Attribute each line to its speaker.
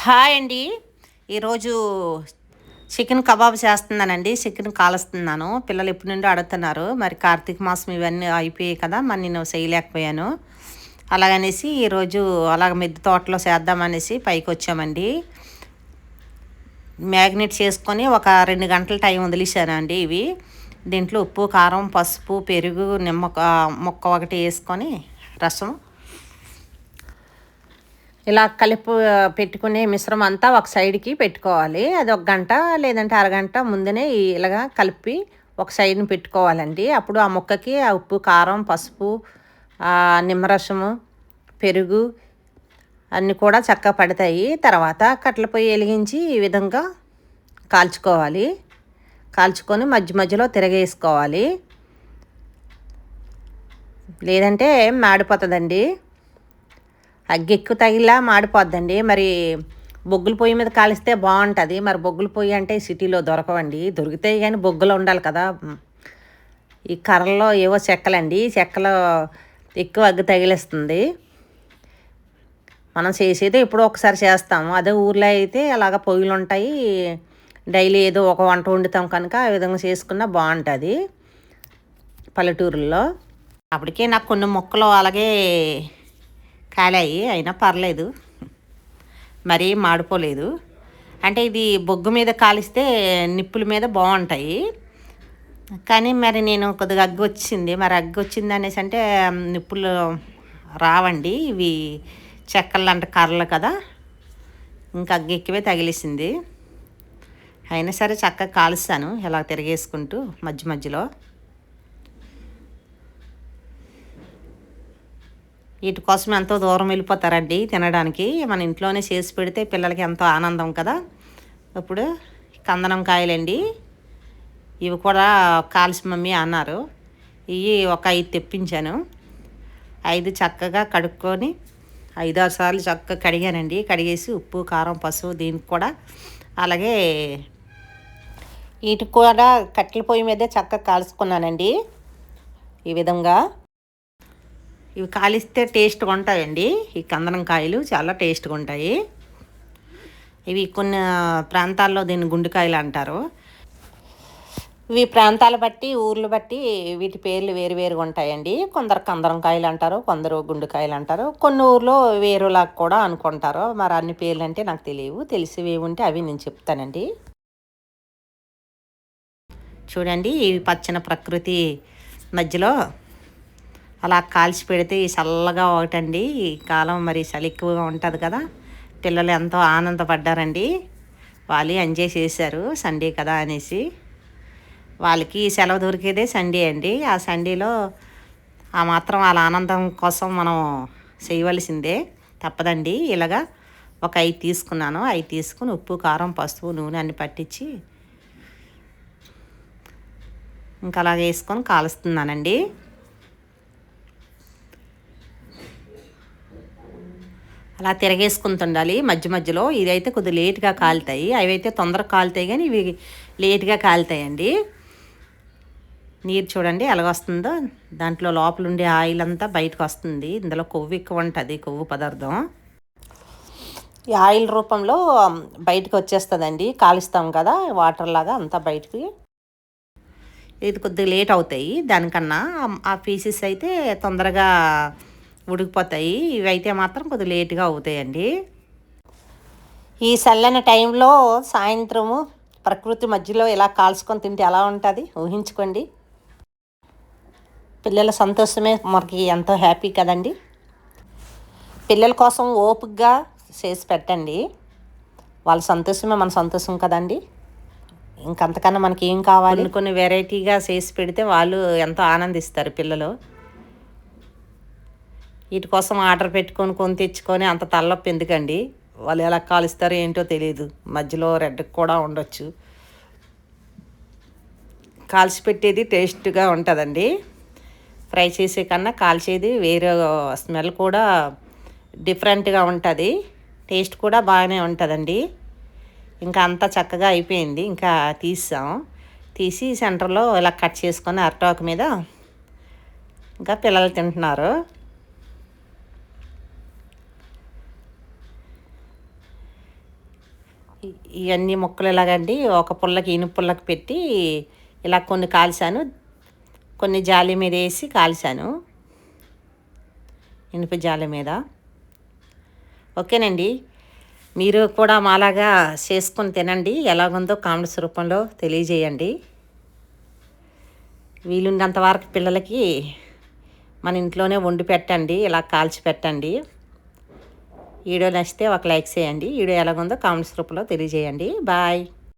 Speaker 1: Hi అండి. ఈరోజు chicken kebab చేస్తున్నానండి. చికెన్ కాలుస్తున్నాను. పిల్లలు ఎప్పటి నుండో అడుగుతున్నారు. మరి కార్తీక మాసం ఇవన్నీ అయిపోయాయి కదా! మరి నేను చేయలేకపోయాను. అలాగనేసి ఈరోజు అలాగ మిద్దె తోటలో చేద్దామనేసి పైకొచ్చామండి. మ్యాగ్నేట్ చేసుకొని ఒక 2 గంటల టైం వదిలేసానండి ఇవి. దీంట్లో ఉప్పు, కారం, పసుపు, పెరుగు, ముక్క ఒకటి వేసుకొని రసం ఇలా కలిపి పెట్టుకునే మిశ్రమం అంతా ఒక సైడ్కి పెట్టుకోవాలి. అది ఒక గంట లేదంటే అరగంట ముందునే ఇలాగా కలిపి ఒక సైడ్ని పెట్టుకోవాలండి. అప్పుడు ఆ ముక్కకి ఆ ఉప్పు, కారం, పసుపు, నిమ్మరసము, పెరుగు అన్నీ కూడా చక్కగా పడతాయి. తర్వాత కట్టెల పొయ్యి వెలిగించి ఈ విధంగా కాల్చుకోవాలి. కాల్చుకొని మధ్య మధ్యలో తిరగేసుకోవాలి, లేదంటే మాడిపోతుందండి. అగ్గెక్కు తగిలా మాడిపోద్దండి. మరి బొగ్గుల పొయ్యి మీద కాలిస్తే బాగుంటుంది. మరి బొగ్గుల పొయ్యి అంటే సిటీలో దొరకవండి. దొరుకుతాయి కానీ బొగ్గులు ఉండాలి కదా. ఈ కర్రలో ఏవో చెక్కలండి, చెక్కలో ఎక్కువ అగ్గి తగిలిస్తుంది. మనం చేసేదే ఎప్పుడో ఒకసారి చేస్తాము. అదే ఊర్లో అయితే అలాగ పొయ్యిలు ఉంటాయి. డైలీ ఏదో ఒక వంట వండుతాం కనుక ఆ విధంగా చేసుకున్నా బాగుంటుంది పల్లెటూరుల్లో. అప్పటికే నాకు కొన్ని మొక్కలు అలాగే కాలాయి, అయినా పర్లేదు, మరీ మాడిపోలేదు. అంటే ఇది బొగ్గు మీద కాలిస్తే నిప్పుల మీద బాగుంటాయి. కానీ మరి నేను కొద్దిగా అగ్గి వచ్చింది. మరి అగ్గి వచ్చింది అనేసి అంటే నిప్పులు రావండి. ఇవి చెక్కలు అంటే కర్రలు కదా, ఇంకా అగ్గి ఎక్కువే తగిలేసింది. అయినా సరే చక్కగా కాలుస్తాను ఇలా తిరిగేసుకుంటూ మధ్య మధ్యలో. వీటి కోసం ఎంతో దూరం వెళ్ళిపోతారండి తినడానికి. మన ఇంట్లోనే చేసి పెడితే పిల్లలకి ఎంతో ఆనందం కదా. ఇప్పుడు కందనం కాయలండి, ఇవి కూడా కాల్చి మమ్మీ అన్నారు. ఇవి ఒక 5 తెప్పించాను. 5 చక్కగా కడుక్కొని 5-6 సార్లు చక్కగా కడిగానండి. కడిగేసి ఉప్పు, కారం, పసుపు దీనికి కూడా అలాగే వీటికి కూడా కట్టెల పొయ్యి మీదే చక్కగా కాల్చుకున్నానండి. ఈ విధంగా ఇవి కాలిస్తే టేస్ట్గా ఉంటాయండి. ఈ కందనం కాయలు చాలా టేస్ట్గా ఉంటాయి. ఇవి కొన్ని ప్రాంతాల్లో దీన్ని గుండెకాయలు అంటారు. ఇవి ప్రాంతాలు బట్టి ఊర్లు బట్టి వీటి పేర్లు వేరు వేరుగా ఉంటాయండి. కొందరు కందరం కాయలు అంటారు, కొందరు గుండెకాయలు అంటారు. కొన్ని ఊర్లో వేరులాగా కూడా అనుకుంటారు. మరి అన్ని పేర్లు అంటే నాకు తెలియవు. తెలిసివి ఉంటే అవి నేను చెప్తానండి. చూడండి, ఈ పచ్చని ప్రకృతి మధ్యలో అలా కాల్చి పెడితే చల్లగా ఒకటండి. ఈ కాలం మరి చలి ఎక్కువగా ఉంటుంది కదా. పిల్లలు ఎంతో ఆనందపడ్డారండి. వాళ్ళు ఎంజాయ్ చేశారు సండే కదా అనేసి. వాళ్ళకి సెలవు దొరికేదే సండే అండి. ఆ సండేలో ఆ మాత్రం వాళ్ళ ఆనందం కోసం మనం చేయవలసిందే, తప్పదండి. ఇలాగా ఒక 5 తీసుకున్నాను. 5 తీసుకుని ఉప్పు, కారం, పసుపు, నూనె అన్ని పట్టించి ఇంకా అలాగ వేసుకొని కాలుస్తున్నానండి. అలా తిరగేసుకుంటుండాలి మధ్య మధ్యలో. ఇదైతే కొద్దిగా లేట్గా కాలుతాయి, అవైతే తొందరగా కాలుతాయి, కానీ ఇవి లేట్గా కాలుతాయండి. నీరు చూడండి ఎలాగొస్తుందో. దాంట్లో లోపల ఉండే ఆయిల్ అంతా బయటకు వస్తుంది. ఇందులో కొవ్వు ఎక్కువ ఉంటుంది, కొవ్వు పదార్థం. ఈ ఆయిల్ రూపంలో బయటకు వచ్చేస్తుందండి. కాలుస్తాం కదా వాటర్ లాగా అంతా బయటికి. ఇది కొద్దిగా లేట్ అవుతాయి దానికన్నా. ఆ పీసెస్ అయితే తొందరగా ఉడికిపోతాయి. ఇవైతే మాత్రం కొద్దిగా లేట్గా అవుతాయండి. ఈ చల్లని టైంలో సాయంత్రము ప్రకృతి మధ్యలో ఇలా కాల్చుకొని తింటే ఎలా ఉంటుంది ఊహించుకోండి. పిల్లల సంతోషమే మనకి ఎంతో హ్యాపీ కదండి. పిల్లల కోసం ఓపికగా చేసి పెట్టండి. వాళ్ళ సంతోషమే మన సంతోషం కదండి. ఇంకంతకన్నా మనకి ఏం కావాలి. కొన్ని వెరైటీగా చేసి పెడితే వాళ్ళు ఎంతో ఆనందిస్తారు పిల్లలు. వీటి కోసం ఆర్డర్ పెట్టుకొని కొని తెచ్చుకొని అంత తలనొప్పి ఎందుకండి. వాళ్ళు ఎలా కాలుస్తారో ఏంటో తెలియదు. మధ్యలో రెడ్ కూడా ఉండొచ్చు. కాల్చి పెట్టేది టేస్ట్గా ఉంటుందండి. ఫ్రై చేసే కన్నా కాల్చేది వేరే స్మెల్ కూడా డిఫరెంట్గా ఉంటుంది. టేస్ట్ కూడా బాగానే ఉంటుందండి. ఇంకా అంతా చక్కగా అయిపోయింది. ఇంకా తీసి సెంటర్లో ఇలా కట్ చేసుకొని అరటాకు మీద ఇంకా పిల్లలు తింటున్నారు. ఇవన్నీ ముక్కలు ఇలాగండి ఒక పుల్లకి ఇనుప పుల్లకి పెట్టి ఇలా కొన్ని కాల్చాను, కొన్ని జాలి మీద వేసి కాల్చాను, ఇనుప జాలి మీద. ఓకేనండి, మీరు కూడా మాలాగా చేసుకొని తినండి. ఎలాగుందో కామెంట్స్ రూపంలో తెలియజేయండి. వీలున్నంత వరకు పిల్లలకి మన ఇంట్లోనే వండి పెట్టండి, ఇలా కాల్చి పెట్టండి. వీడియో నచ్చితే ఒక లైక్ చేయండి. వీడియో ఎలాగుందో కామెంట్స్ రూపంలో తెలియజేయండి. బాయ్.